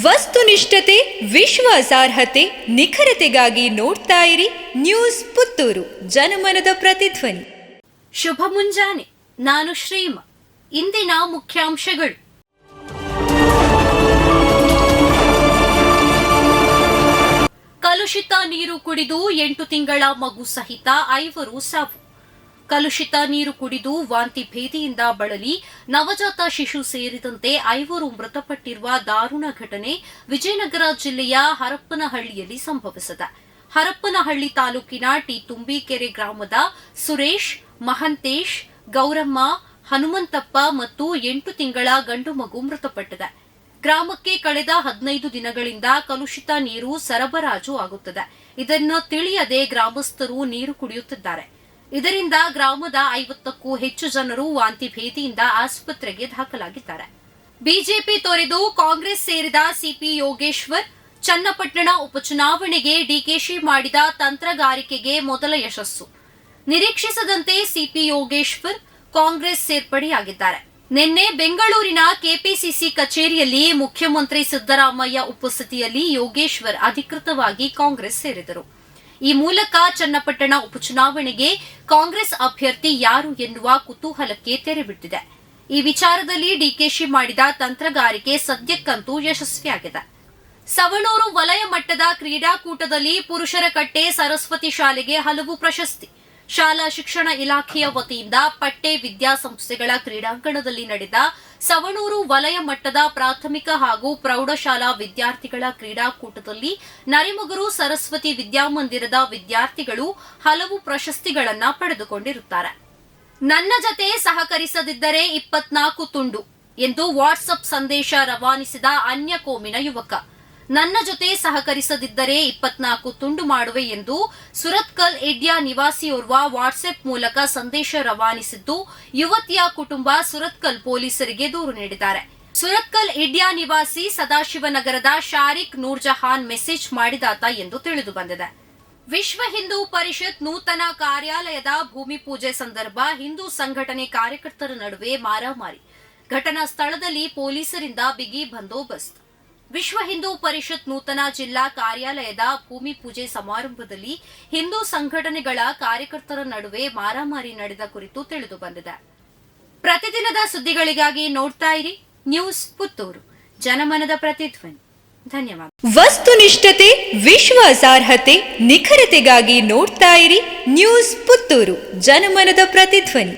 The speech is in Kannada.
ವಸ್ತುನಿಷ್ಠತೆ, ವಿಶ್ವಾಸಾರ್ಹತೆ, ನಿಖರತೆಗಾಗಿ ನೋಡ್ತಾ ಇರಿ ನ್ಯೂಸ್ ಪುತ್ತೂರು, ಜನಮನದ ಪ್ರತಿಧ್ವನಿ. ಶುಭ ಮುಂಜಾನೆ. ನಾನು ಶ್ರೀಮ. ಇಂದಿನ ಮುಖ್ಯಾಂಶಗಳು: ಕಲುಷಿತ ನೀರು ಕುಡಿದು 8 ತಿಂಗಳ ಮಗು ಸಹಿತ 5 ಸಾವು. ಕಲುಷಿತ ನೀರು ಕುಡಿದು ವಾಂತಿ ಭೇದಿಯಿಂದ ಬಳಲಿ ನವಜಾತ ಶಿಶು ಸೇರಿದಂತೆ 5 ಮೃತಪಟ್ಟಿರುವ ದಾರುಣ ಘಟನೆ ವಿಜಯನಗರ ಜಿಲ್ಲೆಯ ಹರಪ್ಪನಹಳ್ಳಿಯಲ್ಲಿ ಸಂಭವಿಸಿದೆ. ಹರಪ್ಪನಹಳ್ಳಿ ತಾಲೂಕಿನ ಟಿ ತುಂಬಿಕೆರೆ ಗ್ರಾಮದ ಸುರೇಶ್, ಮಹಂತೇಶ್, ಗೌರಮ್ಮ, ಹನುಮಂತಪ್ಪ ಮತ್ತು 8 ತಿಂಗಳ ಗಂಡು ಮಗು ಮೃತಪಟ್ಟಿದೆ. ಗ್ರಾಮಕ್ಕೆ ಕಳೆದ 15 ದಿನಗಳಿಂದ ಕಲುಷಿತ ನೀರು ಸರಬರಾಜು ಆಗುತ್ತದೆ. ಇದನ್ನು ತಿಳಿಯದೆ ಗ್ರಾಮಸ್ಥರು ನೀರು ಕುಡಿಯುತ್ತಿದ್ದಾರೆ. ಇದರಿಂದ ಗ್ರಾಮದ 50ಕ್ಕೂ ಹೆಚ್ಚು ಜನರು ವಾಂತಿ ಭೇದಿಯಿಂದ ಆಸ್ಪತ್ರೆಗೆ ದಾಖಲಾಗಿದ್ದಾರೆ. ಬಿಜೆಪಿ ತೊರೆದು ಕಾಂಗ್ರೆಸ್ ಸೇರಿದ ಸಿಪಿ ಯೋಗೇಶ್ವರ್, ಚನ್ನಪಟ್ಟಣ ಉಪಚುನಾವಣೆಗೆ ಡಿಕೆಶಿ ಮಾಡಿದ ತಂತ್ರಗಾರಿಕೆಗೆ ಮೊದಲ ಯಶಸ್ಸು. ನಿರೀಕ್ಷಿಸದಂತೆ ಸಿಪಿ ಯೋಗೇಶ್ವರ್ ಕಾಂಗ್ರೆಸ್ ಸೇರ್ಪಡೆಯಾಗಿದ್ದಾರೆ. ನಿನ್ನೆ ಬೆಂಗಳೂರಿನ ಕೆಪಿಸಿಸಿ ಕಚೇರಿಯಲ್ಲಿ ಮುಖ್ಯಮಂತ್ರಿ ಸಿದ್ದರಾಮಯ್ಯ ಉಪಸ್ಥಿತಿಯಲ್ಲಿ ಯೋಗೇಶ್ವರ್ ಅಧಿಕೃತವಾಗಿ ಕಾಂಗ್ರೆಸ್ ಸೇರಿದರು. ಈ ಮೂಲಕ ಚನ್ನಪಟ್ಟಣ ಉಪಚುನಾವಣೆಗೆ ಕಾಂಗ್ರೆಸ್ ಅಭ್ಯರ್ಥಿ ಯಾರು ಎನ್ನುವ ಕುತೂಹಲಕ್ಕೆ ತೆರೆಬಿಟ್ಟಿದೆ. ಈ ವಿಚಾರದಲ್ಲಿ ಡಿಕೆಶಿ ಮಾಡಿದ ತಂತ್ರಗಾರಿಕೆ ಸದ್ಯಕ್ಕಂತೂ ಯಶಸ್ವಿಯಾಗಿದೆ. ಸವಣೂರು ವಲಯ ಮಟ್ಟದ ಕ್ರೀಡಾಕೂಟದಲ್ಲಿ ಪುರುಷರ ಕಟ್ಟೆ ಸರಸ್ವತಿ ಶಾಲೆಗೆ ಹಲವು ಪ್ರಶಸ್ತಿ. ಶಾಲಾ ಶಿಕ್ಷಣ ಇಲಾಖೆಯ ವತಿಯಿಂದ ಪಟ್ಟೆ ವಿದ್ಯಾಸಂಸ್ಥೆಗಳ ಕ್ರೀಡಾಂಗಣದಲ್ಲಿ ನಡೆದ ಸವಣೂರು ವಲಯ ಮಟ್ಟದ ಪ್ರಾಥಮಿಕ ಹಾಗೂ ಪ್ರೌಢಶಾಲಾ ವಿದ್ಯಾರ್ಥಿಗಳ ಕ್ರೀಡಾಕೂಟದಲ್ಲಿ ನರಿಮೊಗರು ಸರಸ್ವತಿ ವಿದ್ಯಾಮಂದಿರದ ವಿದ್ಯಾರ್ಥಿಗಳು ಹಲವು ಪ್ರಶಸ್ತಿಗಳನ್ನು ಪಡೆದುಕೊಂಡಿರುತ್ತಾರೆ. ನನ್ನ ಜತೆ ಸಹಕರಿಸದಿದ್ದರೆ 24 ತುಂಡು ಎಂದು ವಾಟ್ಸ್ಆಪ್ ಸಂದೇಶ ರವಾನಿಸಿದ ಅನ್ಯ ಕೋಮಿನ ಯುವಕ. ನನ್ನ ಜೊತೆ ಸಹಕರಿಸದಿದ್ದರೆ 24 ತುಂಡು ಮಾಡುವೆ ಎಂದು ಸುರತ್ಕಲ್ ಎಡ್ಯಾ ನಿವಾಸಿಯೋರ್ವ ವಾಟ್ಸ್ಆಪ್ ಮೂಲಕ ಸಂದೇಶ ರವಾನಿಸಿದ್ದು, ಯುವತಿಯ ಕುಟುಂಬ ಸುರತ್ಕಲ್ ಪೊಲೀಸರಿಗೆ ದೂರು ನೀಡಿದ್ದಾರೆ. ಸುರತ್ಕಲ್ ಎಡ್ಯಾ ನಿವಾಸಿ ಸದಾಶಿವನಗರದ ಶಾರಿಕ್ ನೂರ್ಜಹಾನ್ ಮೆಸೇಜ್ ಮಾಡಿದಾತ ಎಂದು ತಿಳಿದು ಬಂದಿದೆ. ವಿಶ್ವ ಹಿಂದೂ ಪರಿಷತ್ ನೂತನ ಕಾರ್ಯಾಲಯದ ಭೂಮಿ ಪೂಜೆ ಸಂದರ್ಭ ಹಿಂದೂ ಸಂಘಟನೆ ಕಾರ್ಯಕರ್ತರ ನಡುವೆ ಮಾರಾಮಾರಿ. ಘಟನಾ ಸ್ಥಳದಲ್ಲಿ ಪೊಲೀಸರಿಂದ ಬಿಗಿ ಬಂದೋಬಸ್ತ್. ವಿಶ್ವ ಹಿಂದೂ ಪರಿಷತ್ ನೂತನ ಜಿಲ್ಲಾ ಕಾರ್ಯಾಲಯದ ಭೂಮಿ ಪೂಜೆ ಸಮಾರಂಭದಲ್ಲಿ ಹಿಂದೂ ಸಂಘಟನೆಗಳ ಕಾರ್ಯಕರ್ತರ ನಡುವೆ ಮಾರಾಮಾರಿ ನಡೆದ ಕುರಿತು ತಿಳಿದು ಬಂದಿದೆ. ಪ್ರತಿದಿನದ ಸುದ್ದಿಗಳಿಗಾಗಿ ನೋಡ್ತಾ ಇರಿ ನ್ಯೂಸ್ ಪುತ್ತೂರು, ಜನಮನದ ಪ್ರತಿಧ್ವನಿ. ಧನ್ಯವಾದ. ವಸ್ತುನಿಷ್ಠತೆ, ವಿಶ್ವಾಸಾರ್ಹತೆ, ನಿಖರತೆಗಾಗಿ ನೋಡ್ತಾ ಇರಿ ನ್ಯೂಸ್ ಪುತ್ತೂರು, ಜನಮನದ ಪ್ರತಿಧ್ವನಿ.